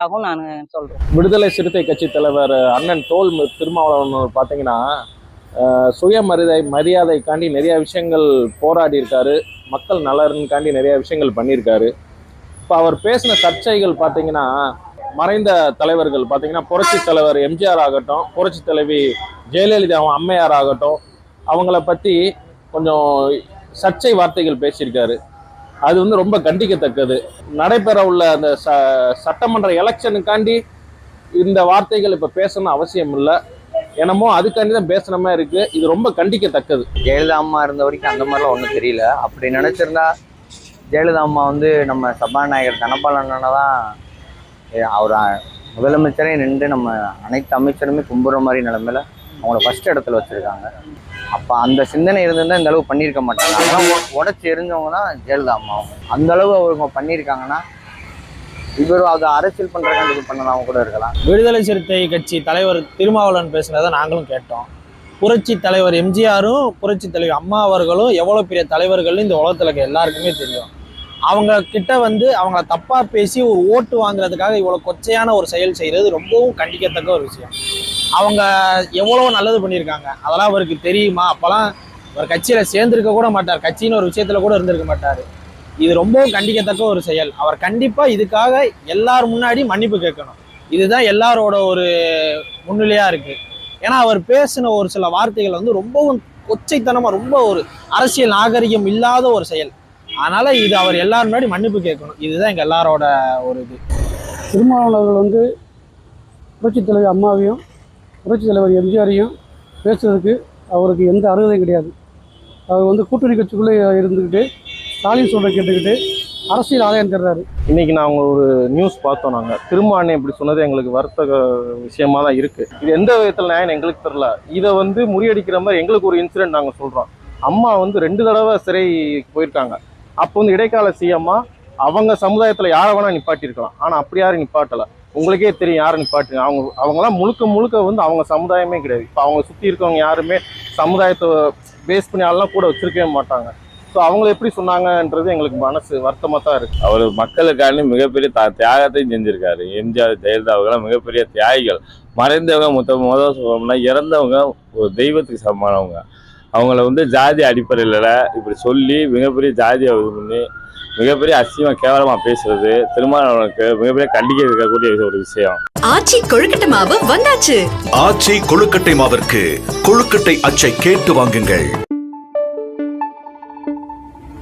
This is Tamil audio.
ஆகும் நான் சொல்றேன். விடுதலை சிறுத்தை கட்சி தலைவர் அண்ணன் தோல் திருமாவளவன் பார்த்தீங்கன்னா மரியாதைக்காண்டி நிறைய விஷயங்கள் போராடி இருக்காரு. மக்கள் நலனுக்காண்டி நிறைய விஷயங்கள் பண்ணியிருக்காரு. இப்போ அவர் பேசின சர்ச்சைகள் பார்த்தீங்கன்னா மறைந்த தலைவர்கள் பார்த்தீங்கன்னா புரட்சி தலைவர் எம்ஜிஆர் ஆகட்டும், புரட்சி தலைவி ஜெயலலிதா அம்மையார் ஆகட்டும், அவங்கள பற்றி கொஞ்சம் சர்ச்சை வார்த்தைகள் பேசியிருக்காரு. அது வந்து ரொம்ப கண்டிக்கத்தக்கது. நடைபெற உள்ள அந்த சட்டமன்ற எலெக்ஷனுக்காண்டி இந்த வார்த்தைகள் இப்போ பேசணும்னு அவசியம் இல்லை. என்னமோ அதுக்காண்டி தான் பேசுன மாதிரி இருக்கு. இது ரொம்ப கண்டிக்கத்தக்கது. ஜெயலலிதா அம்மா இருந்த வரைக்கும் அந்த மாதிரிலாம் ஒன்றும் தெரியல. அப்படி நினைச்சிருந்தா ஜெயலலிதா அம்மா வந்து நம்ம சபாநாயகர் தனபாலனை தான் அவர் முதலமைச்சரே நின்று நம்ம அனைத்து அமைச்சருமே கும்புற மாதிரி நிலைமையில அவங்கள ஃபர்ஸ்ட் இடத்துல வச்சிருக்காங்க. அப்போ அந்த சிந்தனை இருந்திருந்தால் இந்த அளவு பண்ணியிருக்க மாட்டாங்க. அதெல்லாம் உடச்சி எரிஞ்சவங்க தான் ஜெயலலிதா அம்மா. அந்த அளவு அவங்க பண்ணியிருக்காங்கன்னா இவரும் அதை அரசியல் பண்ணுறதுக்காண்டி இது பண்ணலாம் கூட இருக்கலாம். விடுதலை சிறுத்தை கட்சி தலைவர் திருமாவளவன் பேசுனதை நாங்களும் கேட்டோம். புரட்சி தலைவர் எம்ஜிஆரும் புரட்சி தலைவர் அம்மா அவர்களும் எவ்வளோ பெரிய தலைவர்கள்னு இந்த உலகத்தில் இருக்க எல்லாருக்குமே தெரியும். அவங்க கிட்ட வந்து அவங்கள தப்பா பேசி ஒரு ஓட்டு வாங்குறதுக்காக இவ்வளோ கொச்சையான ஒரு செயல் செய்கிறது ரொம்பவும் கண்டிக்கத்தக்க ஒரு விஷயம். அவங்க எவ்வளோ நல்லது பண்ணியிருக்காங்க அதெல்லாம் அவருக்கு தெரியுமா? அப்போல்லாம் அவர் கட்சியில் சேர்ந்திருக்க கூட மாட்டார், கட்சின்னு ஒரு விஷயத்துல கூட இருந்திருக்க மாட்டார். இது ரொம்பவும் கண்டிக்கத்தக்க ஒரு செயல். அவர் கண்டிப்பாக இதுக்காக எல்லார் முன்னாடி மன்னிப்பு கேட்கணும். இதுதான் எல்லாரோட ஒரு முன்னிலையாக இருக்குது. ஏன்னா அவர் பேசின ஒரு சில வார்த்தைகள் வந்து ரொம்பவும் கொச்சைத்தனமாக, ரொம்ப ஒரு அரசியல் நாகரிகம் இல்லாத ஒரு செயல். அதனால் இது அவர் எல்லாரும் முன்னாடி மன்னிப்பு கேட்கணும். இதுதான் எங்கள் எல்லாரோட ஒரு இது. திருமாவளவர்கள் வந்து புரட்சித் தலைவர் அம்மாவையும் புரட்சித் தலைவர் எம்ஜிஆரையும் பேசுறதுக்கு அவருக்கு எந்த அருகதையும் கிடையாது. அவர் வந்து கூட்டணி கட்சிக்குள்ளே இருந்துக்கிட்டு ஸ்டாலின் சொல்ற கேட்டுக்கிட்டு அரசியல் ஆதாயம் தர்றாரு. இன்னைக்கு நாங்கள் ஒரு நியூஸ் பார்த்தோம். நாங்கள் திருமாவளவன் இப்படி சொன்னது எங்களுக்கு வருத்த விஷயமா தான் இருக்கு. இது எந்த விதத்தில் நியாயம் எங்களுக்கு தெரியல. இதை வந்து முறியடிக்கிற மாதிரி எங்களுக்கு ஒரு இன்சிடென்ட் நாங்கள் சொல்கிறோம். அம்மா வந்து 2 தடவை சிறை போயிருக்காங்க. அப்போ வந்து இடைக்கால சிஎம்மா அவங்க சமுதாயத்தில் யாரை வேணா நிப்பாட்டியிருக்கலாம். ஆனால் அப்படி யாரும் நிப்பாட்டலை. உங்களுக்கே தெரியும் யாரை நிப்பாட்டுங்க. அவங்களாம் முழுக்க வந்து அவங்க சமுதாயமே கிடையாது. இப்போ அவங்க சுற்றி இருக்கவங்க யாருமே சமுதாயத்தை பேஸ் பண்ணி ஆளெலாம் கூட வச்சிருக்கவே மாட்டாங்க. ஸோ அவங்கள எப்படி சொன்னாங்கன்றது எங்களுக்கு மனசு வருத்தமாக தான் இருக்குது. அவர் மக்களுக்காண்டி மிகப்பெரிய தியாகத்தையும் செஞ்சுருக்காரு. எம்ஜிஆர் ஜெயலலிதா அவங்களாம் மிகப்பெரிய தியாகிகள். மறைந்தவங்க முதல் சொல்லணும்னா இறந்தவங்க ஒரு தெய்வத்துக்கு சமமானவங்க. அவங்கள வந்து ஜாதி அடிப்படையில் இப்படி சொல்லி மிகப்பெரிய ஜாதியை இது பண்ணி மிகப்பெரிய அசிங்கமாக கேவலமாக பேசுறது திருமாவளவனுக்கு மிகப்பெரிய கண்டிக்க இருக்கக்கூடிய ஒரு விஷயம். ஆச்சி கொழுக்கட்டை மாவு வந்தாச்சு. ஆச்சி கொழுக்கட்டை மாவிற்கு கொழுக்கட்டை அச்சை கேட்டு வாங்குங்கள்.